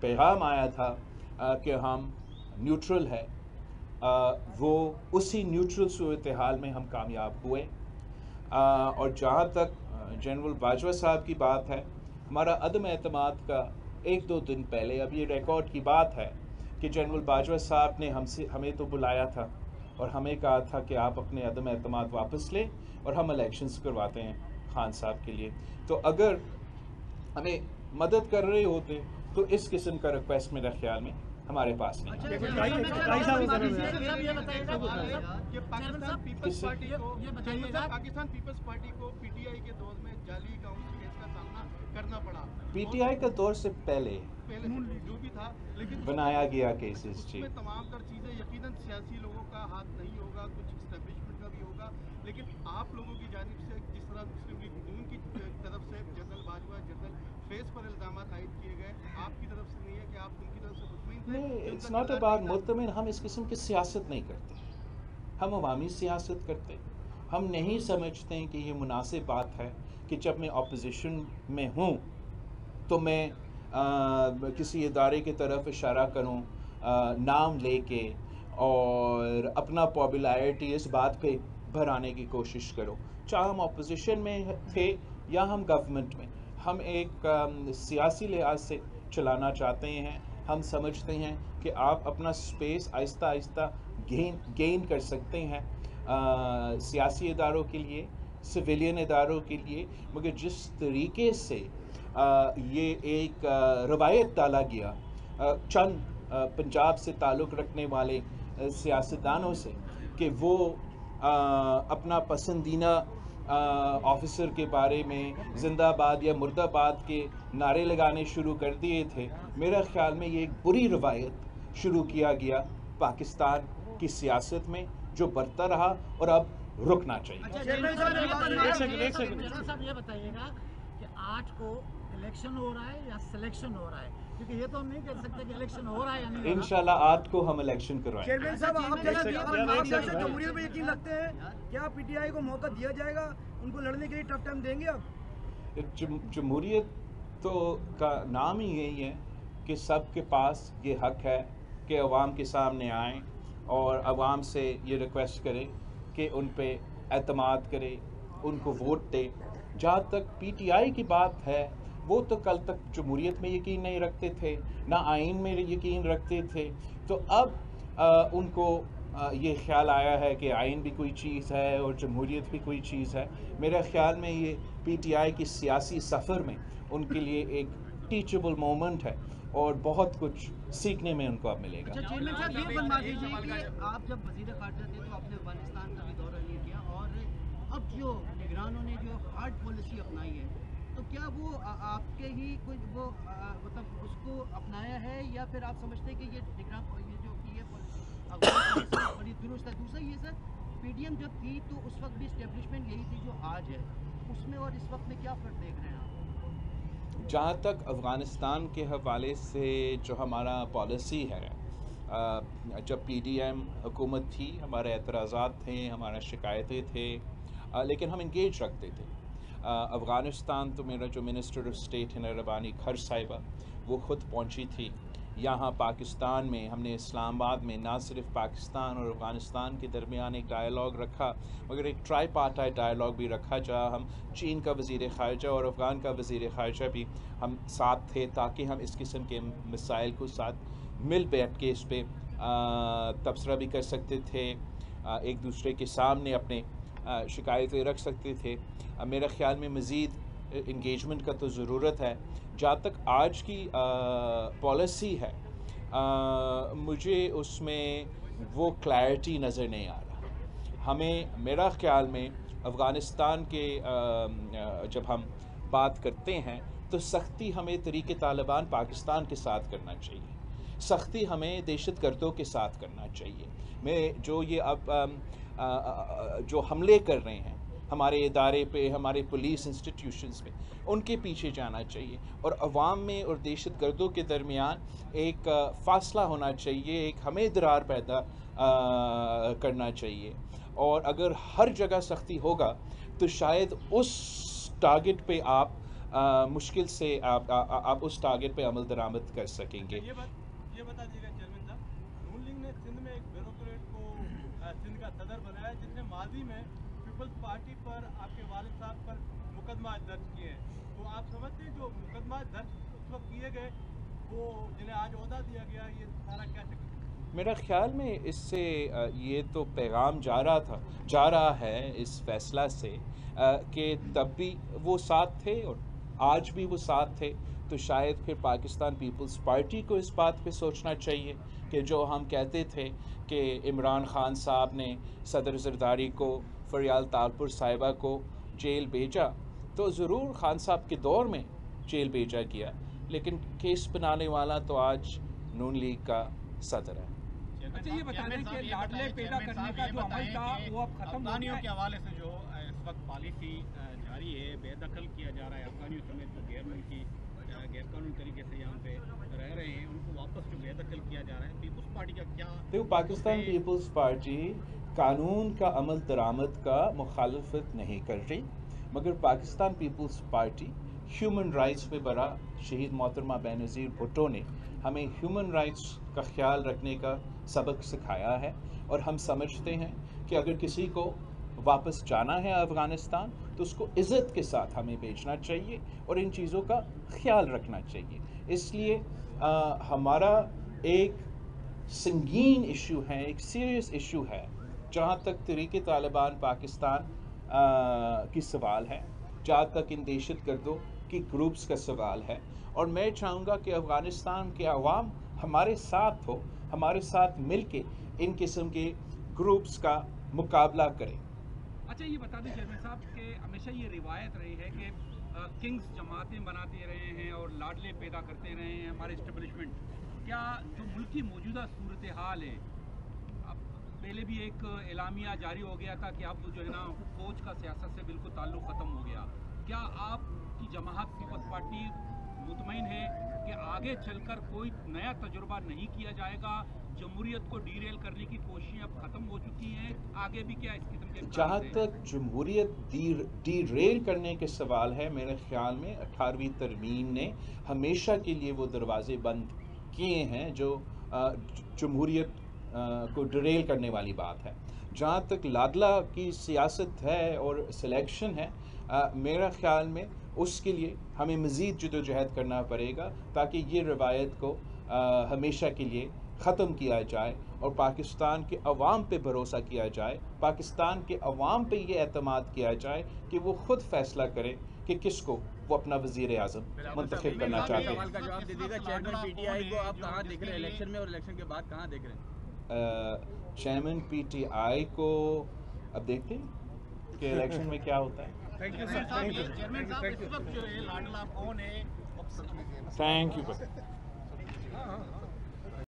पैगाम आया था कि हम न्यूट्रल है, वो उसी न्यूट्रल सूरत हाल में हम कामयाब हुए। और जहाँ तक जनरल बाजवा साहब की बात है, हमारा अदम एतमाद का एक दो दिन पहले, अब ये रिकॉर्ड की बात है कि जनरल बाजवा साहब ने हमें तो बुलाया था और हमें कहा था कि आप अपने अदम एतमाद वापस लें और हम इलेक्शंस करवाते हैं खान साहब के लिए। तो अगर हमें मदद कर रहे होते तो इस किस्म का रिक्वेस्ट मेरे ख्याल में हमारे पास नहीं है। पाकिस्तान पीपल्स पार्टी को पीटीआई के दौर में जाली अकाउंट केस का सामना करना पड़ा। पीटीआई का दौर से पहले जो भी था, लेकिन बनाया गया केसेस जी, उसमें तमाम तर चीज़ें यकीनन सियासी लोगों का हाथ नहीं होगा, कुछ इस्टेब्लिशमेंट का भी होगा, लेकिन आप लोगों की जानिब से जिस तरह मुस्लिम लीग नून की तरफ से जनरल बाजवा, जनरल फैज़ पर इल्ज़ाम आयद किए गए, आपकी तरफ से नहीं है कि आप उनकी तरफ से मुतमईन थे? नहीं, इट्स नॉट अबाउट मुतमिन। हम इस किस्म की सियासत नहीं करते, हम अवामी सियासत करते। हम नहीं समझते कि ये मुनासिब बात है कि जब मैं अपोजिशन में हूँ तो मैं किसी इदारे की तरफ इशारा करूँ, नाम लेके, और अपना पॉपुलैरिटी इस बात पे भराने की कोशिश करो। चाहे हम अपोजिशन में थे या हम गवर्नमेंट में, हम एक सियासी लिहाज से चलाना चाहते हैं। हम समझते हैं कि आप अपना स्पेस आहिस्ता आहिस्ता गेन कर सकते हैं सियासी इदारों के लिए, सिविलियन इदारों के लिए, मगर जिस तरीके से ये एक रवायत डाला गया चंद पंजाब से ताल्लुक़ रखने वाले सियासतदानों से कि वो अपना पसंदीदा ऑफिसर के बारे में जिंदाबाद या मुर्दाबाद के नारे लगाने शुरू कर दिए थे, मेरा ख्याल में ये एक बुरी रवायत शुरू किया गया पाकिस्तान की सियासत में, जो बढ़ता रहा और अब रुकना चाहिए। ये बताइएगा कि 8 को इलेक्शन हो रहा है या सिलेक्शन हो रहा है, क्योंकि ये तो हम नहीं कह सकते कि इलेक्शन हो रहा है या नहीं। इंशाल्लाह 8 को हम इलेक्शन करवाएंगे। चेयरमैन साहब, आप जैसे जमहूरियत में यकीन रखते हैं, क्या पीटीआई को मौका दिया जाएगा, उनको लड़ने के लिए टफ टाइम देंगे आप? जमहूरियत तो का नाम ही यही है कि सबके पास ये हक है कि अवाम के सामने आएँ और अवाम से ये रिक्वेस्ट करें कि उन पे एतमाद करें, उनको वोट दे। जहाँ तक पीटीआई की बात है, वो तो कल तक जमहूरियत में यकीन नहीं रखते थे, ना आइन में यकीन रखते थे, तो अब उनको ये ख्याल आया है कि आइन भी कोई चीज़ है और जमहूरियत भी कोई चीज़ है। मेरे ख्याल में ये पीटीआई की सियासी सफ़र में उनके लिए एक टीचेबल मोमेंट है और बहुत कुछ सीखने में उनको अब मिलेगा। चेयरमैन साहब, ये बनवा दीजिए कि आप जब वज़ीर ख़ारजा थे तो आपने अफगानिस्तान का भी दौरा नहीं किया, और अब जो निगरानों ने जो हार्ड पॉलिसी अपनाई है, तो क्या वो आपके ही कुछ वो मतलब उसको अपनाया है, या फिर आप समझते हैं कि ये निगरान ये जो की है पॉलिसी बड़ी दुरुस्त है? दूसरा ये सर, पीडीएम जब थी तो उस वक्त भी इस्टेब्लिशमेंट यही थी जो आज है, उसमें और इस वक्त में क्या फ़र्क देख रहे हैं आप? जहाँ तक अफ़गानिस्तान के हवाले से जो हमारा पॉलिसी है, जब पीडीएम हुकूमत थी, हमारे एतराज़ात थे, हमारा शिकायतें थे, लेकिन हम इंगेज रखते थे। अफ़गानिस्तान तो मेरा जो मिनिस्टर ऑफ स्टेट है नरबानी खर साहिबा, वो ख़ुद पहुंची थी यहाँ पाकिस्तान में। हमने इस्लामाबाद में ना सिर्फ पाकिस्तान और अफ़गानिस्तान के दरमियान एक डायलॉग रखा, मगर एक ट्राईपार्टाइट डायलॉग भी रखा, जहाँ हम चीन का वज़ीर ख़ारजा और अफ़गान का वज़ीर ख़ारजा भी हम साथ थे, ताकि हम इस किस्म के मसाइल को साथ मिल बैठ के इस पर तबसरा भी कर सकते थे, एक दूसरे के सामने अपने शिकायतें रख सकते थे। मेरे ख़्याल में मज़ीद इंगेजमेंट का तो ज़रूरत है। जहाँ तक आज की पॉलिसी है, मुझे उसमें वो क्लैरिटी नज़र नहीं आ रहा। हमें, मेरा ख़्याल में अफ़गानिस्तान के जब हम बात करते हैं तो सख्ती हमें तरीक़े तालिबान पाकिस्तान के साथ करना चाहिए, सख्ती हमें दहशतगर्दों के साथ करना चाहिए। मैं जो ये अब जो हमले कर रहे हैं हमारे इदारे पे, हमारे पुलिस इंस्टीट्यूशंस में, उनके पीछे जाना चाहिए, और अवाम में और दहशतगर्दों के दरमियान एक फ़ासला होना चाहिए, एक हमें दरार पैदा करना चाहिए। और अगर हर जगह सख्ती होगा तो शायद उस टारगेट पे आप मुश्किल से आप उस टारगेट पे अमल दरामद कर सकेंगे। ये बता दीजिएगा चेयरमैन साहब, नून लीग ने सिंध में एक ब्यूरोक्रेट को सिंध का सदर बनाया जिसने माजी में पीपल्स पार्टी पर आपके वालिद साहब पर मुकदमा दर्ज किए हैं, तो आप समझते हैं जो मुकदमा दर्ज उस वक्त किए गए वो जिन्हें आज ओहदा दिया गया, ये सारा क्या चक्कर? मेरा ख्याल में इससे ये तो पैगाम जा रहा है इस फैसला से कि तब भी वो साथ थे और आज भी वो साथ थे, तो शायद फिर पाकिस्तान पीपल्स पार्टी को इस बात पे सोचना चाहिए कि जो हम कहते थे कि इमरान खान साहब ने सदर ज़रदारी को, फरियाल तालपुर साहिबा को जेल भेजा, तो ज़रूर खान साहब के दौर में जेल भेजा गया, लेकिन केस बनाने वाला तो आज नून लीग का सदर है। अच्छा, ये बता दें कि लाडले पैदा करने का जो अमल था वो अब खत्म हो गया के हवाले से जो इस वक्त पॉलिसी जारी है, बेदखल किया जा रहा है अफगानियों समेत जो गैर मुल्की गैर कानूनी तरीके से यहाँ पे रह रहे हैं उनको वापस जो बेदखल किया जा रहा है, पीपल्स पार्टी का क्या? देखो, पाकिस्तान पीपल्स पार्टी कानून का अमल दरामद का मुखालफत नहीं कर रही, मगर Pakistan Peoples Party human rights पे बड़ा शहीद मोहतरमा बेनज़ीर भुट्टो ने हमें ह्यूमन राइट्स का ख्याल रखने का सबक सिखाया है, और हम समझते हैं कि अगर किसी को वापस जाना है अफ़गानिस्तान तो उसको इज़्ज़त के साथ हमें भेजना चाहिए और इन चीज़ों का ख्याल रखना चाहिए। इसलिए हमारा एक संगीन इशू है, एक सीरियस इशू है जहाँ तक तहरीक तालिबान पाकिस्तान की सवाल है, जहाँ तक इन दहशतगर्दों की ग्रुप्स का सवाल है, और मैं चाहूँगा कि अफ़गानिस्तान के अवाम हमारे साथ हो, हमारे साथ मिल के इन किस्म के ग्रुप्स का मुकाबला करें। अच्छा, ये बता दें चेयरमैन साहब कि हमेशा ये रिवायत रही है कि किंग्स जमातें बनाते रहे हैं और लाडले पैदा करते रहे हैं हमारे इस्टेब्लिशमेंट। क्या जो मुल्क की मौजूदा सूरत हाल है, अब पहले भी एक एलामिया जारी हो गया था कि अब जो है ना फौज का सियासत से बिल्कुल ताल्लुक़ ख़त्म हो गया, क्या आपकी जमात पीपल्स पार्टी मुतमईन है कि आगे चलकर कोई नया तजुर्बा नहीं किया जाएगा? जमहूरियत को डीरेल करने की कोशिशें अब ख़त्म हो चुकी हैं, आगे भी क्या इस किस्म के? जहाँ तक जमहूरियत डीरेल करने के सवाल है, मेरे ख्याल में 18वीं तरमीम ने हमेशा के लिए वो दरवाजे बंद किए हैं जो जमहूरियत को डीरेल करने वाली बात है। जहाँ तक लाडला की सियासत है और सिलेक्शन है, मेरा ख्याल में उसके लिए हमें मज़ीद जदोजहद करना पड़ेगा ताकि ये रवायत को हमेशा के लिए ख़त्म किया जाए और पाकिस्तान के अवाम पे भरोसा किया जाए, पाकिस्तान के अवाम पे ये एतमाद किया जाए कि वो ख़ुद फैसला करे कि किसको वो अपना वज़ीर आज़म मुंतखब करना चाहते हैं। सवाल का जवाब दे दीजिएगा, चेयरमैन पीटीआई को आप कहाँ देख रहे हैं इलेक्शन में, और इलेक्शन के बाद कहाँ देख रहे हैं? चेयरमैन पीटीआई को अब देखते हैं कि इलेक्शन में क्या होता है। Thank you sir, thank you, chairman साहब, इस वक्त जो है लाडला कौन है? Thank you.